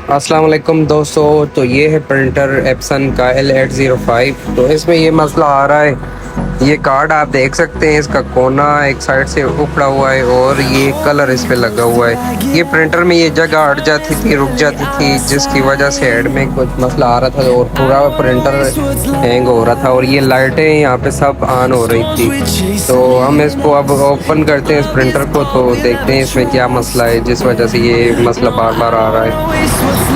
अस्सलाम वालेकुम दोस्तों। तो ये है प्रिंटर एप्सन का L805। तो इसमें ये मसला आ रहा है, ये कार्ड आप देख सकते हैं, इसका कोना एक साइड से उखड़ा हुआ है और ये कलर इस पे लगा हुआ है। ये प्रिंटर में ये जगह अट जाती थी, रुक जाती थी, जिसकी वजह से हेड में कुछ मसला आ रहा था और पूरा प्रिंटर हैंग हो रहा था और ये लाइटें यहाँ पे सब ऑन हो रही थी। तो हम इसको अब ओपन करते हैं इस प्रिंटर को, तो देखते हैं इसमें क्या मसला है जिस वजह से ये मसला बार बार आ रहा है।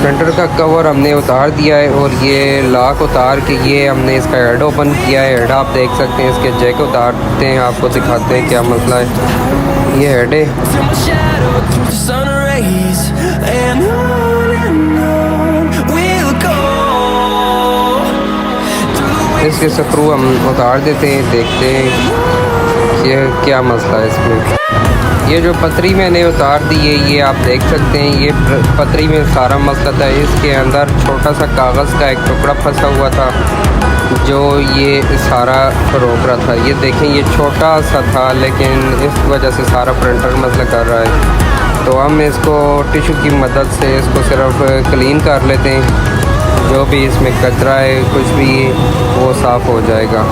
प्रिंटर का कवर हमने उतार दिया है और ये लॉक उतार के ये हमने इसका हेड ओपन किया है। हेड आप देख सकते हैं, इसके जैक उतारते हैं, आपको दिखाते हैं क्या मसला है। ये हेड है, इसके स्क्रू हम उतार देते हैं, देखते हैं ये क्या मसला है इसमें। ये जो पतरी मैंने उतार दी है, ये आप देख सकते हैं, ये पतरी में सारा मसला था। इसके अंदर छोटा सा कागज़ का एक टुकड़ा फंसा हुआ था जो ये सारा रोक रहा था। ये देखें, ये छोटा सा था लेकिन इस वजह से सारा प्रिंटर मसला कर रहा है। तो हम इसको टिश्यू की मदद से इसको सिर्फ क्लीन कर लेते हैं, जो भी इसमें कचरा है कुछ भी वो साफ़ हो जाएगा।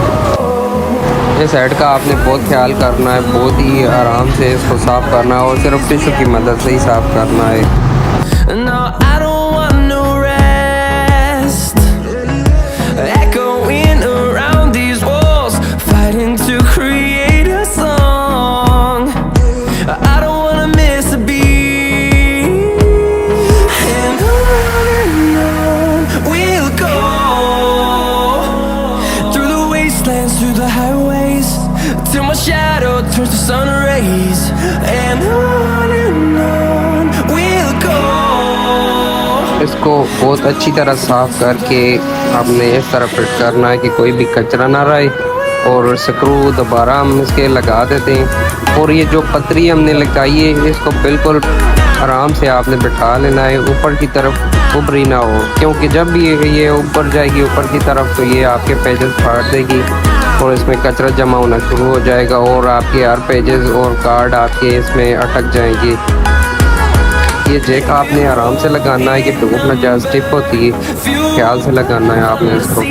इस हेड का आपने बहुत ख्याल करना है, बहुत ही आराम से इसको साफ़ करना है और सिर्फ टिश्यू की मदद से ही साफ़ करना है। Till my shadow turns to sun rays, and on we'll go. इसको बहुत अच्छी तरह साफ़ करके आपने इस तरह फिट करना है कि कोई भी कचरा ना रहे और स्क्रू दोबारा हम इसके लगा देते हैं। और ये जो पतरी हमने लगाई है, इसको बिल्कुल आराम से आपने बिठा लेना है, ऊपर की तरफ उभरी ना हो, क्योंकि जब भी ये ऊपर जाएगी ऊपर की तरफ तो ये आपके पेजेस फाड़ देगी और इसमें कचरा जमा होना शुरू हो जाएगा और आपके हर पेजेस और कार्ड आपके इसमें अटक जाएंगे। ये जैक आपने आराम से लगाना है कि टूट ना जाए, स्टिप होती है, ख्याल से लगाना है आपने इसको।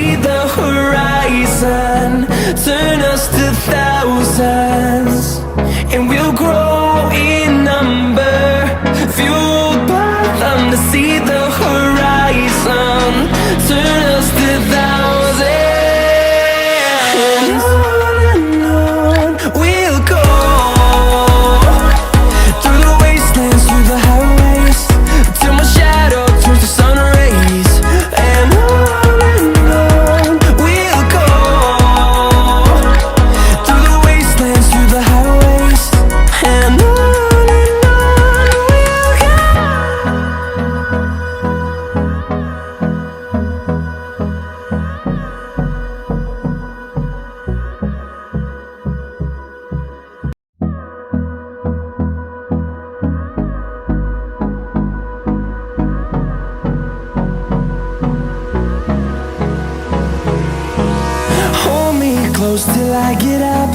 Close till I get up.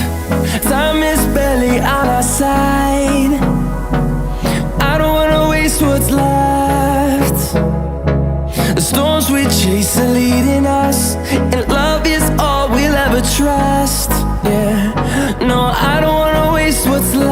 Time is barely on our side. I don't wanna waste what's left. The storms we chase are leading us, and love is all we'll ever trust. Yeah, no, I don't wanna waste what's left.